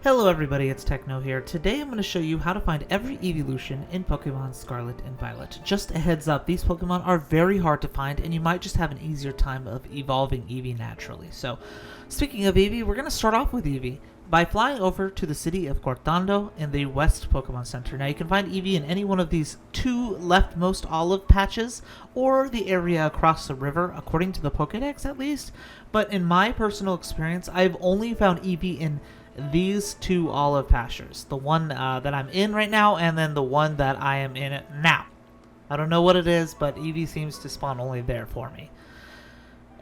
Hello everybody, it's Techno here. Today I'm going to show you how to find every Eeveelution in Pokemon Scarlet and Violet. Just a heads up, these Pokemon are very hard to find and you might just have an easier time of evolving Eevee naturally. So, speaking of Eevee, we're going to start off with Eevee by flying over to the city of Cortando in the West Pokemon Center. Now you can find Eevee in any one of these two leftmost olive patches or the area across the river, according to the Pokedex at least. But in my personal experience, I've only found Eevee in these two olive pastures, the one that I'm in right now and then the one that I am in now. I don't know what it is, but Eevee seems to spawn only there for me.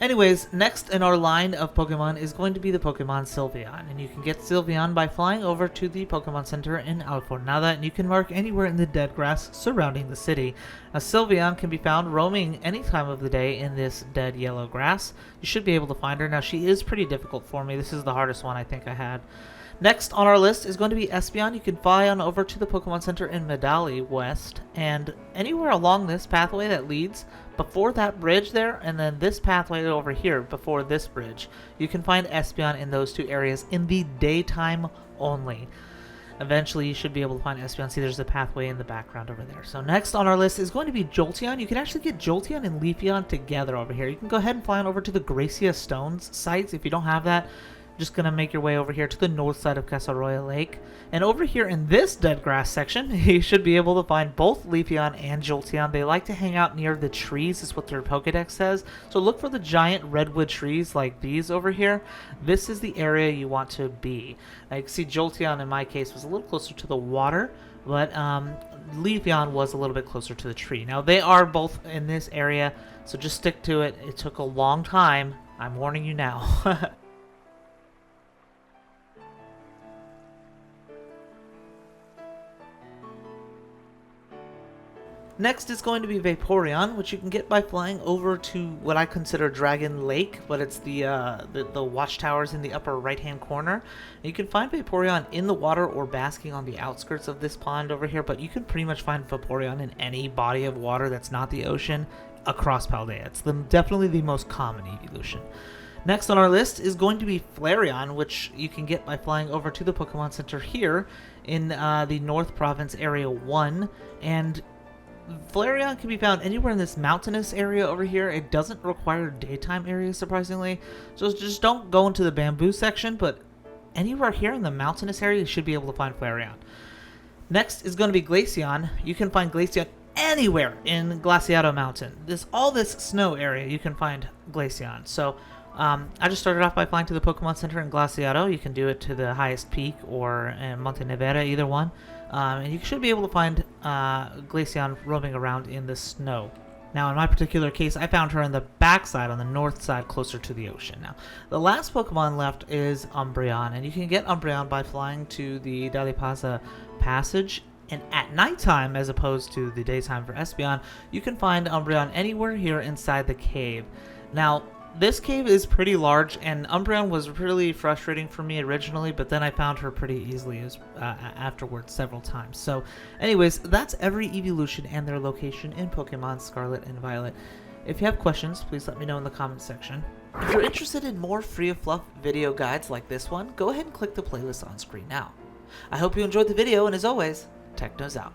Anyways, next in our line of Pokemon is going to be the Pokemon Sylveon, and you can get Sylveon by flying over to the Pokemon Center in Alfornada, and you can mark anywhere in the dead grass surrounding the city. A Sylveon can be found roaming any time of the day in this dead yellow grass. You should be able to find her. Now, she is pretty difficult for me. This is the hardest one I think I had. Next on our list is going to be Espeon. You can fly on over to the Pokemon Center in Medali West, and anywhere along this pathway that leads before that bridge there, and then this pathway over here before this bridge, you can find Espeon in those two areas in the daytime only. Eventually, you should be able to find Espeon. See, there's a pathway in the background over there. So next on our list is going to be Jolteon. You can actually get Jolteon and Leafeon together over here. You can go ahead and fly on over to the Glacier Stones sites if you don't have that. Just going to make your way over here to the north side of Casaroya Lake. And over here in this dead grass section, you should be able to find both Leafeon and Jolteon. They like to hang out near the trees, is what their Pokedex says. So look for the giant redwood trees like these over here. This is the area you want to be. Now, you can see Jolteon, in my case, was a little closer to the water, but Leafeon was a little bit closer to the tree. Now, they are both in this area, so just stick to it. It took a long time. I'm warning you now. Next is going to be Vaporeon, which you can get by flying over to what I consider Dragon Lake, but it's the watchtowers in the upper right-hand corner. And you can find Vaporeon in the water or basking on the outskirts of this pond over here, but you can pretty much find Vaporeon in any body of water that's not the ocean across Paldea. It's definitely the most common evolution. Next on our list is going to be Flareon, which you can get by flying over to the Pokemon Center here in the North Province Area 1, and Flareon can be found anywhere in this mountainous area over here. It doesn't require daytime areas, surprisingly. So just don't go into the bamboo section, but anywhere here in the mountainous area, you should be able to find Flareon. Next is going to be Glaceon. You can find Glaceon anywhere in Glacier Mountain. All this snow area, you can find Glaceon. So I just started off by flying to the Pokemon Center in Glacier. You can do it to the highest peak or in Monte Nevera, either one. And you should be able to find Glaceon roaming around in the snow. Now, in my particular case, I found her on the backside, on the north side, closer to the ocean. Now, the last Pokemon left is Umbreon, and you can get Umbreon by flying to the Dalipaza Passage. And at nighttime, as opposed to the daytime for Espeon, you can find Umbreon anywhere here inside the cave. Now, this cave is pretty large, and Umbreon was really frustrating for me originally, but then I found her pretty easily afterwards several times. So, anyways, that's every Eeveelution and their location in Pokemon Scarlet and Violet. If you have questions, please let me know in the comments section. If you're interested in more free of fluff video guides like this one, go ahead and click the playlist on screen now. I hope you enjoyed the video, and as always, Techno's out.